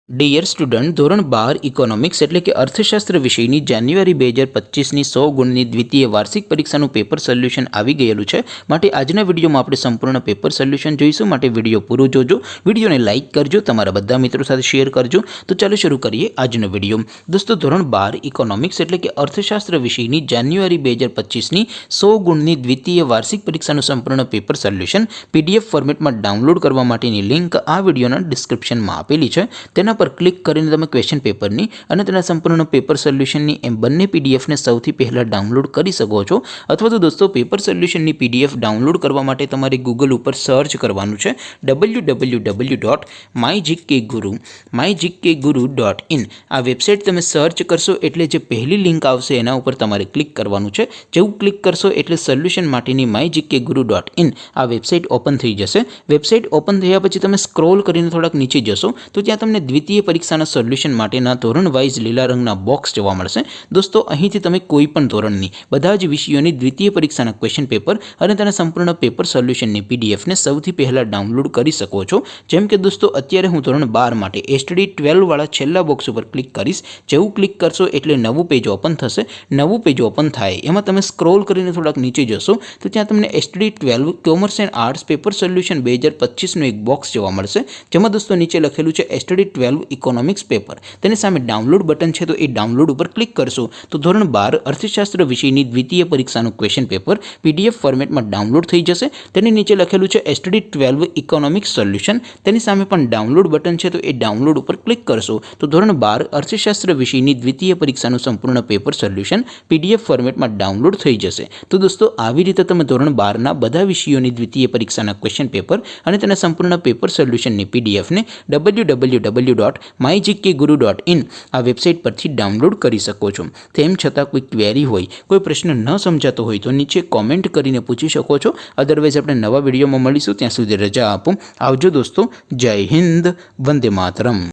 Dear student, ધોરણ 12 economics એટલે કે અર્થશાસ્ત્ર વિષયની જાન્યુઆરી 2025ની 100 ગુણની દ્વિતીય વાર્ષિક પરીક્ષાનું પેપર સોલ્યુશન આવી ગયેલું છે। માટે આજના વિડીયોમાં આપણે સંપૂર્ણ પેપર સોલ્યુશન જોઈશું। માટે વિડીયો પૂરો જોજો, વિડીયોને લાઇક કરજો, તમારા બધા મિત્રો સાથે શેર કરજો। તો ચાલો શરૂ કરીએ આજનો વિડીયો। દોસ્તો, ધોરણ 12 ઇકોનોમિક્સ એટલે કે અર્થશાસ્ત્ર વિષયની જાન્યુઆરી 2025ની 100 ગુણની દ્વિતીય વાર્ષિક પરીક્ષાનું સંપૂર્ણ પેપર સોલ્યુશન પીડીએફ ફોર્મેટમાં ડાઉનલોડ કરવા માટેની લિંક આ વિડીયોના ડિસ્ક્રિપ્શનમાં આપેલી છે। તેના પર ક્લિક કરીને તમે ક્વેશ્ચન પેપરની અને તેના સંપૂર્ણ પેપર સોલ્યુશનની એમ બંને પીડીએફને સૌથી પહેલાં ડાઉનલોડ કરી શકો છો। અથવા તો દોસ્તો, પેપર સોલ્યુશનની પીડીએફ ડાઉનલોડ કરવા માટે તમારે ગૂગલ ઉપર સર્ચ કરવાનું છે www.mygkguru.in। આ વેબસાઇટ તમે સર્ચ કરશો એટલે જે પહેલી લિંક આવશે એના ઉપર તમારે ક્લિક કરવાનું છે। જેવું ક્લિક કરશો એટલે સોલ્યુશન માટેની mygkguru.in આ વેબસાઇટ ઓપન થઈ જશે। વેબસાઇટ ઓપન થયા પછી તમે સ્ક્રોલ કરીને થોડાક નીચે જશો તો ત્યાં તમને દ્વિતીય પરીક્ષાના સોલ્યુશન માટેના ધોરણ વાઇઝ લીલા રંગના બોક્સ જોવા મળશે। દોસ્તો, અહીંથી તમે કોઈ પણ ધોરણની બધા જ વિષયોની દ્વિતીય પરીક્ષાના ક્વેશ્ચન પેપર અને તેના સંપૂર્ણ પેપર સોલ્યુશનની પીડીએફને સૌથી પહેલાં ડાઉનલોડ કરી શકો છો। જેમ કે દોસ્તો, અત્યારે હું ધોરણ 12 માટે એસટીડી 12 વાળા છેલ્લા બોક્સ ઉપર ક્લિક કરીશ। જેવું ક્લિક કરશો એટલે નવું પેજ ઓપન થશે। નવું પેજ ઓપન થાય એમાં તમે સ્ક્રોલ કરીને થોડાક નીચે જશો તો ત્યાં તમને STD 12 commerce and arts paper solution 2025નું એક બોક્સ જોવા મળશે। જેમાં દોસ્તો નીચે લખેલું છે એસટીડી 12 ઇકોનોમિક્સ પેપર। તેની સામે ડાઉનલોડ બટન છે, તો એ ડાઉનલોડ ઉપર ક્લિક કરશો તો ધોરણ 12 અર્થશાસ્ત્ર વિષયની દ્વિતીય પરીક્ષાનું ક્વેશ્ચન પેપર પીડીએફ ફોર્મેટમાં ડાઉનલોડ થઈ જશે। તેની નીચે લખેલું છે એસટીડી 12 ઇકોનોમિક્સ સોલ્યુશન। તેની સામે પણ ડાઉનલોડ બટન છે, તો એ ડાઉનલોડ ઉપર ક્લિક કરશો તો ધોરણ 12 અર્થશાસ્ત્ર વિષયની દ્વિતીય પરીક્ષાનું સંપૂર્ણ પેપર સોલ્યુશન પીડીએફ ફોર્મેટમાં ડાઉનલોડ થઈ જશે। તો દોસ્તો, આવી રીતે તમે ધોરણ 12ના બધા વિષયોની દ્વિતીય પરીક્ષાના ક્વેશ્ચન પેપર અને તેના સંપૂર્ણ પેપર સોલ્યુશનની પીડીએફને www.mygkguru.in આ વેબસાઇટ પરથી ડાઉનલોડ કરી શકો છો। તેમ છતાં કોઈ ક્વેરી હોય, કોઈ પ્રશ્ન ન સમજાતો હોય તો નીચે કોમેન્ટ કરીને પૂછી શકો છો। અદરવાઇઝ આપણે નવા વિડીયોમાં મળીશું, ત્યાં સુધી રજા આપો। આવજો દોસ્તો, જય હિન્દ, વંદે માતરમ।